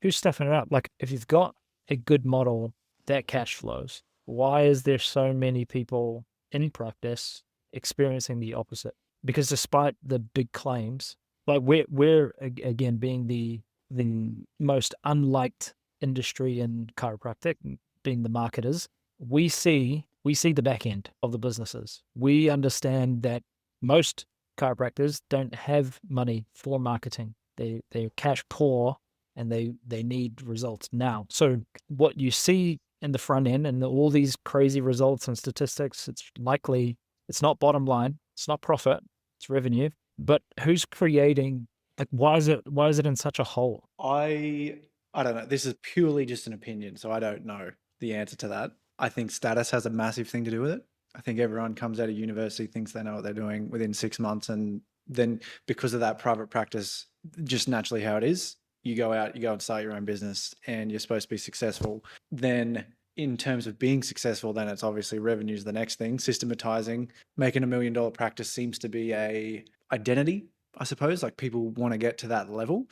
stepping it up? Like if you've got a good model that cash flows, why is there so many people in practice experiencing the opposite? Because despite the big claims, like we're again being the most unliked industry in chiropractic, being the marketers, we see the back end of the businesses. We understand that most chiropractors don't have money for marketing. They're cash poor and they need results now. So what you see in the front end and all these crazy results and statistics, it's likely it's not bottom line, it's not profit, it's revenue. But who's creating, like why is it in such a hole? I don't know. This is purely just an opinion, so I don't know the answer to that. I think status has a massive thing to do with it. I think everyone comes out of university, thinks they know what they're doing within 6 months. And then because of that private practice, just naturally how it is, you go out, you go and start your own business and you're supposed to be successful. Then in terms of being successful, then it's obviously revenue is the next thing. Systematizing, making $1 million practice seems to be a identity, I suppose. Like people want to get to that level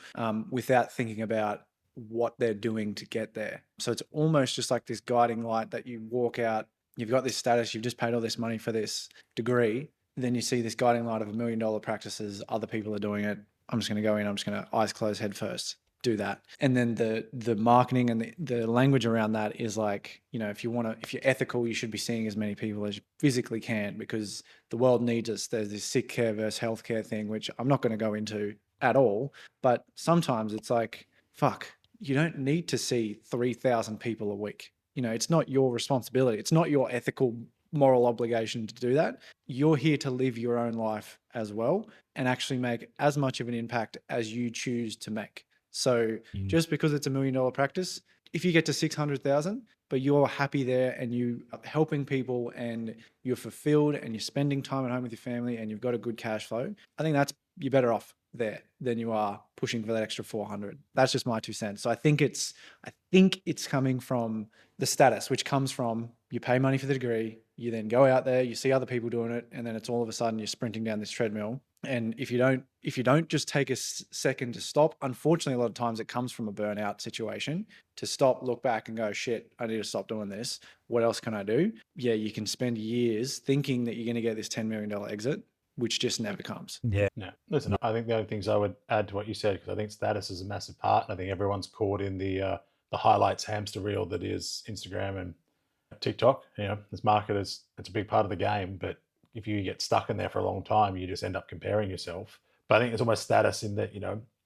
without thinking about what they're doing to get there. So it's almost just like this guiding light that you walk out, you've got this status, you've just paid all this money for this degree. Then you see this guiding light of $1 million practices, other people are doing it. I'm just going to go in, I'm just going to eyes closed, head first, do that. And then the marketing and the language around that is like, you know, if you're ethical, you should be seeing as many people as you physically can because the world needs us. There's this sick care versus healthcare thing, which I'm not going to go into at all. But sometimes it's like, fuck, you don't need to see 3,000 people a week. You know, it's not your responsibility. It's not your ethical, moral obligation to do that. You're here to live your own life as well and actually make as much of an impact as you choose to make. So just because it's $1 million practice, if you get to 600,000, but you're happy there and you are helping people and you're fulfilled and you're spending time at home with your family and you've got a good cash flow, I think you're better off. there than you are pushing for that extra 400. That's just my 2 cents. So I think it's coming from the status, which comes from you pay money for the degree, you then go out there, you see other people doing it, and then it's all of a sudden you're sprinting down this treadmill. And if you don't just take a second to stop, unfortunately, a lot of times it comes from a burnout situation. To stop, look back and go, shit, I need to stop doing this. What else can I do? Yeah, you can spend years thinking that you're going to get this $10 million exit, which just never comes. Yeah. No, listen, I think the only things I would add to what you said, because I think status is a massive part, and I think everyone's caught in the highlights hamster reel that is Instagram and TikTok. This market it's a big part of the game, but if you get stuck in there for a long time, you just end up comparing yourself. But I think it's almost status in that,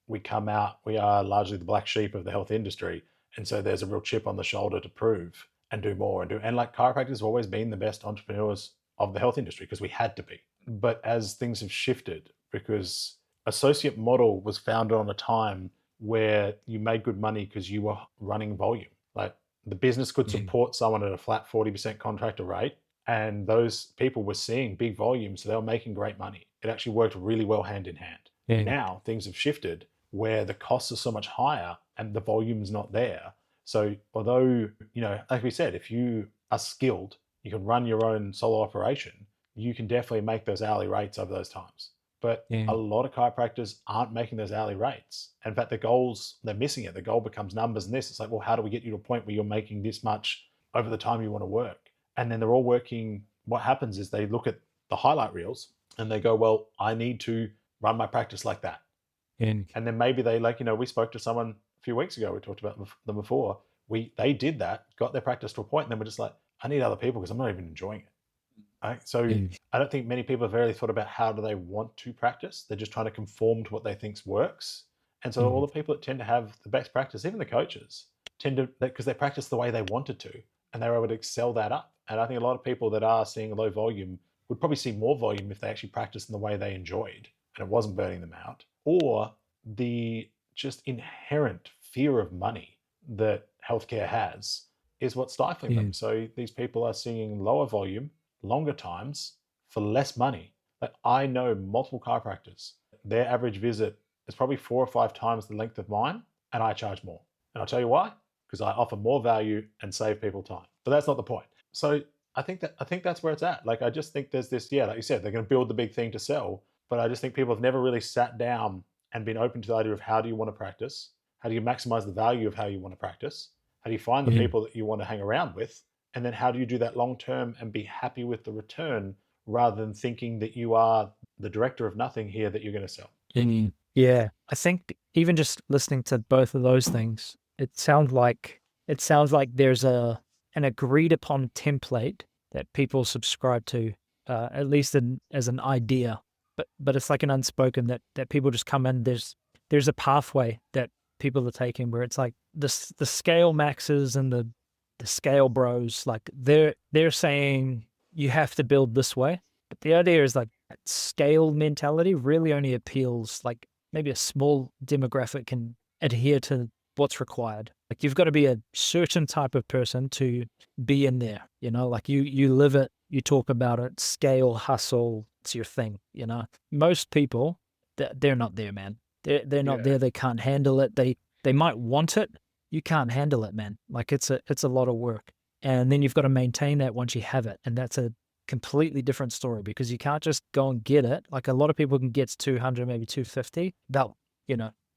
we come out, we are largely the black sheep of the health industry. And so there's a real chip on the shoulder to prove and do more and like chiropractors have always been the best entrepreneurs of the health industry because we had to be. But as things have shifted, because associate model was founded on a time where you made good money because you were running volume. Like the business could support someone at a flat 40% contractor rate, and those people were seeing big volumes, so they were making great money. It actually worked really well hand in hand. Now things have shifted where the costs are so much higher and the volume's not there. So although, like we said, if you are skilled, you can run your own solo operation, you can definitely make those hourly rates over those times. But a lot of chiropractors aren't making those hourly rates. In fact, the goals, they're missing it. The goal becomes numbers and this. It's like, well, how do we get you to a point where you're making this much over the time you want to work? And then they're all working. What happens is they look at the highlight reels and they go, well, I need to run my practice like that. And then maybe they we spoke to someone a few weeks ago, we talked about them before. They did that, got their practice to a point, and then we're just like, I need other people because I'm not even enjoying it. Right? So I don't think many people have really thought about how do they want to practice. They're just trying to conform to what they think works. And so all the people that tend to have the best practice, even the coaches, tend to, because they practice the way they wanted to, and they're able to excel that up. And I think a lot of people that are seeing a low volume would probably see more volume if they actually practiced in the way they enjoyed and it wasn't burning them out. Or the just inherent fear of money that healthcare has is what's stifling them. So these people are seeing lower volume, longer times for less money. Like I know multiple chiropractors, their average visit is probably 4 or 5 times the length of mine, and I charge more. And I'll tell you why, because I offer more value and save people time. But that's not the point. So I think that's where it's at. Like I just think there's this, like you said, they're going to build the big thing to sell, but I just think people have never really sat down and been open to the idea of how do you want to practice? How do you maximize the value of how you want to practice? How do you find the people that you want to hang around with? And then how do you do that long term and be happy with the return rather than thinking that you are the director of nothing here that you're going to sell? Yeah, I think even just listening to both of those things, it sounds like there's an agreed upon template that people subscribe to, at least as an idea, but it's like an unspoken that people just come in. There's a pathway that people are taking where it's like the scale maxes and the scale bros, like they're saying you have to build this way, but the idea is like that scale mentality really only appeals like maybe a small demographic can adhere to what's required. Like you've got to be a certain type of person to be in there, like you live it, you talk about it, scale, hustle, it's your thing, Most people, they're not there, man. They're not there. They can't handle it. They might want it. You can't handle it, man. Like it's a lot of work. And then you've got to maintain that once you have it. And that's a completely different story because you can't just go and get it. Like a lot of people can get to 200, maybe 250. About,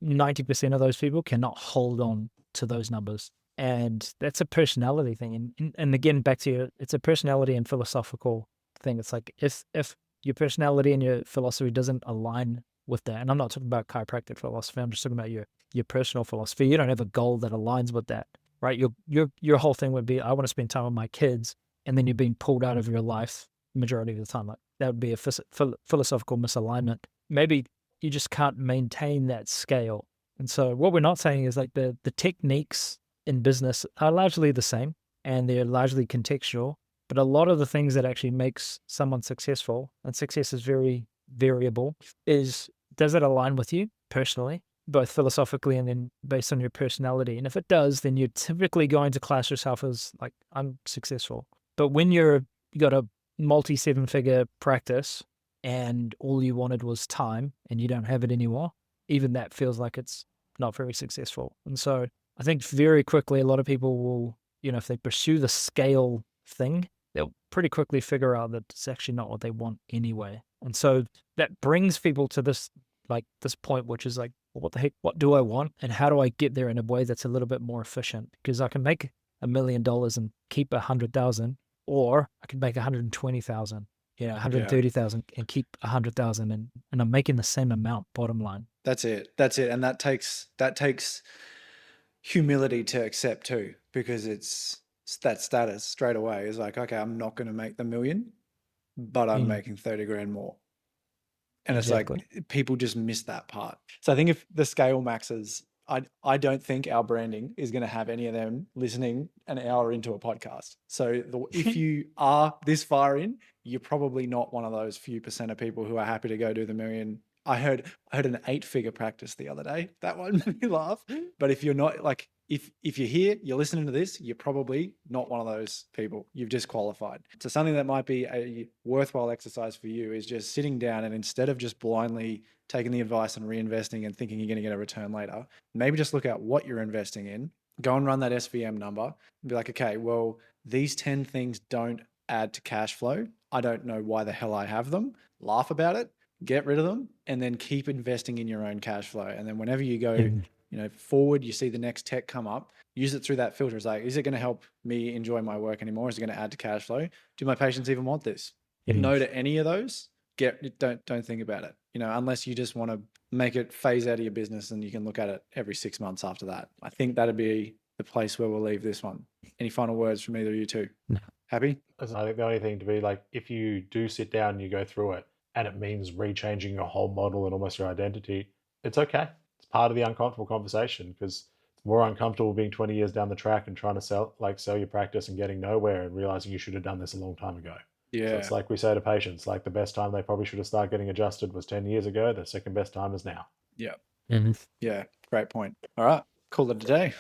90% of those people cannot hold on to those numbers. And that's a personality thing. And again, back to you, it's a personality and philosophical thing. It's like if your personality and your philosophy doesn't align with that, and I'm not talking about chiropractic philosophy, I'm just talking about your personal philosophy. You don't have a goal that aligns with that, right? Your whole thing would be, I want to spend time with my kids, and then you're being pulled out of your life majority of the time. Like that would be a philosophical misalignment. Maybe you just can't maintain that scale. And so what we're not saying is like the techniques in business are largely the same and they're largely contextual, but a lot of the things that actually makes someone successful, and success is very variable, is does it align with you personally, both philosophically and then based on your personality? And if it does, then you're typically going to class yourself as like, I'm successful. But when you got a multi-7-figure practice and all you wanted was time and you don't have it anymore, even that feels like it's not very successful. And so I think very quickly, a lot of people will, if they pursue the scale thing, they'll pretty quickly figure out that it's actually not what they want anyway. And so that brings people to this point, which is like, well, what the heck, what do I want? And how do I get there in a way that's a little bit more efficient? Because I can make $1 million and keep 100,000, or I can make 120,000, 130,000 and keep 100,000, and I'm making the same amount, bottom line. That's it. And that takes humility to accept too, because it's that status straight away is like, okay, I'm not going to make the million, but I'm making 30 grand more. And exactly. It's like people just miss that part. So I think if the scale maxes, I don't think our branding is going to have any of them listening an hour into a podcast. So if you are this far in, you're probably not one of those few % of people who are happy to go do the million. I heard an 8-figure practice the other day. That one made me laugh. But if you're not like, if you're here, you're listening to this, you're probably not one of those people. You've just qualified. So something that might be a worthwhile exercise for you is just sitting down, and instead of just blindly taking the advice and reinvesting and thinking you're going to get a return later, maybe just look at what you're investing in, go and run that SVM number and be like, okay, well, these 10 things don't add to cash flow. I don't know why the hell I have them. Laugh about it, get rid of them, and then keep investing in your own cash flow. And then whenever you go, forward, you see the next tech come up, use it through that filter. It's like, is it going to help me enjoy my work anymore? Is it going to add to cash flow? Do my patients even want this? No to any of those, don't think about it. Unless you just want to make it phase out of your business and you can look at it every 6 months after that. I think that'd be the place where we'll leave this one. Any final words from either of you two? No. Happy? I think the only thing to be like, if you do sit down and you go through it and it means rechanging your whole model and almost your identity, it's okay. It's part of the uncomfortable conversation, because it's more uncomfortable being 20 years down the track and trying to sell your practice and getting nowhere and realizing you should have done this a long time ago. Yeah. So it's like we say to patients, like the best time they probably should have started getting adjusted was 10 years ago. The second best time is now. Yeah. Mm-hmm. Yeah. Great point. All right. Call it a day.